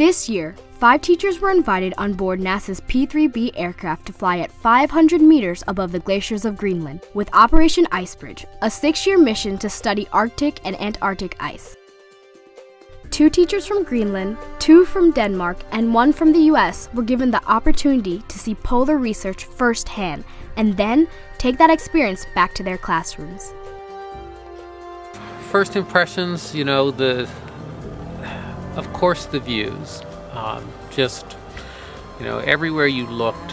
This year, 5 teachers were invited on board NASA's P-3B aircraft to fly at 500 meters above the glaciers of Greenland with Operation IceBridge, a 6-year mission to study Arctic and Antarctic ice. 2 teachers from Greenland, 2 from Denmark, and 1 from the US were given the opportunity to see polar research firsthand and then take that experience back to their classrooms. First impressions, of course the views. Everywhere you looked,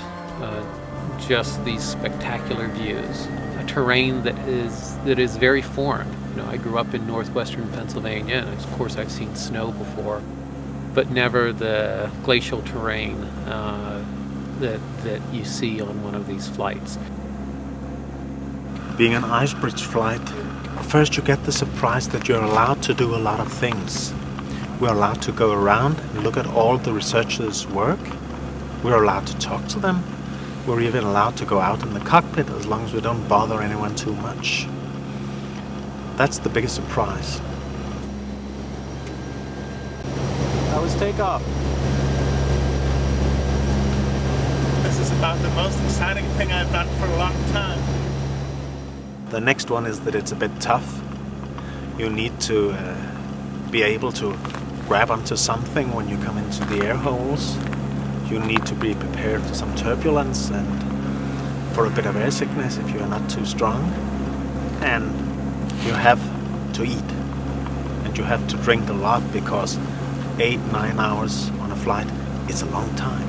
just these spectacular views. A terrain that is very foreign. I grew up in northwestern Pennsylvania, and of course I've seen snow before, but never the glacial terrain that you see on one of these flights. Being an IceBridge flight, first you get the surprise that you're allowed to do a lot of things. We're allowed to go around and look at all the researchers' work. We're allowed to talk to them. We're even allowed to go out in the cockpit as long as we don't bother anyone too much. That's the biggest surprise. That was takeoff. This is about the most exciting thing I've done for a long time. The next one is that it's a bit tough. You need to be able to grab onto something when you come into the air holes. You need to be prepared for some turbulence and for a bit of air sickness if you're not too strong. And you have to eat. And you have to drink a lot because 8-9 hours on a flight is a long time.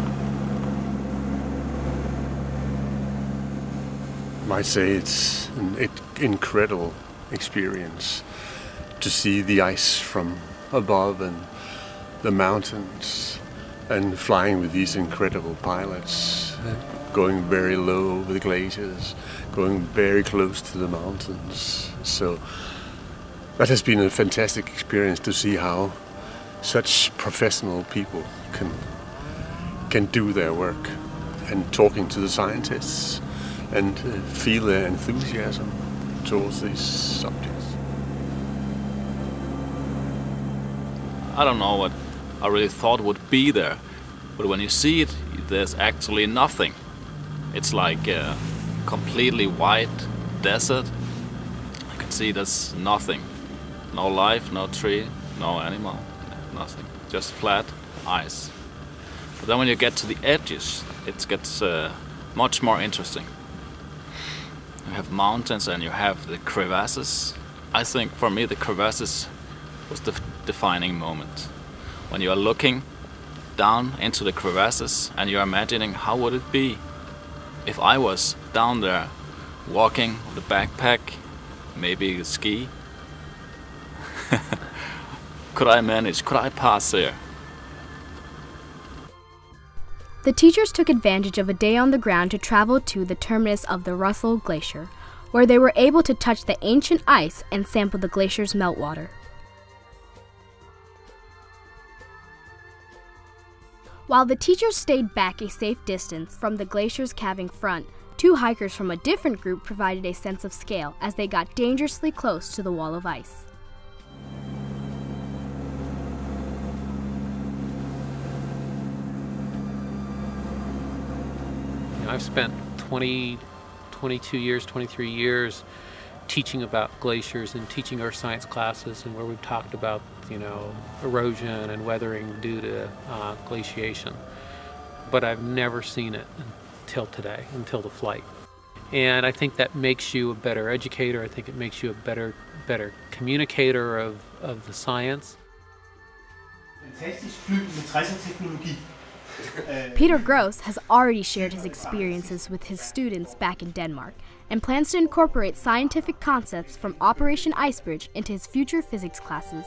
I might say it's an incredible experience to see the ice from above and the mountains and flying with these incredible pilots, going very low over the glaciers, going very close to the mountains. So that has been a fantastic experience to see how such professional people can do their work, and talking to the scientists and feel their enthusiasm towards these subjects. I don't know what I really thought would be there, but when you see it, there's actually nothing. It's like a completely white desert. You can see there's nothing. No life, no tree, no animal, nothing. Just flat ice. But then when you get to the edges, it gets much more interesting. You have mountains and you have the crevasses. I think for me the crevasses was the defining moment. When you are looking down into the crevasses and you're imagining how would it be if I was down there walking with a backpack, maybe a ski. Could I manage? Could I pass there? The teachers took advantage of a day on the ground to travel to the terminus of the Russell Glacier, where they were able to touch the ancient ice and sample the glacier's meltwater. While the teachers stayed back a safe distance from the glacier's calving front, 2 hikers from a different group provided a sense of scale as they got dangerously close to the wall of ice. I've spent 22 years, 23 years teaching about glaciers and teaching our science classes, and where we've talked about erosion and weathering due to glaciation. But I've never seen it until today, until the flight. And I think that makes you a better educator. I think it makes you a better communicator of the science. Fantastisk fly med 60'er-teknologi. Peter Gross has already shared his experiences with his students back in Denmark and plans to incorporate scientific concepts from Operation IceBridge into his future physics classes.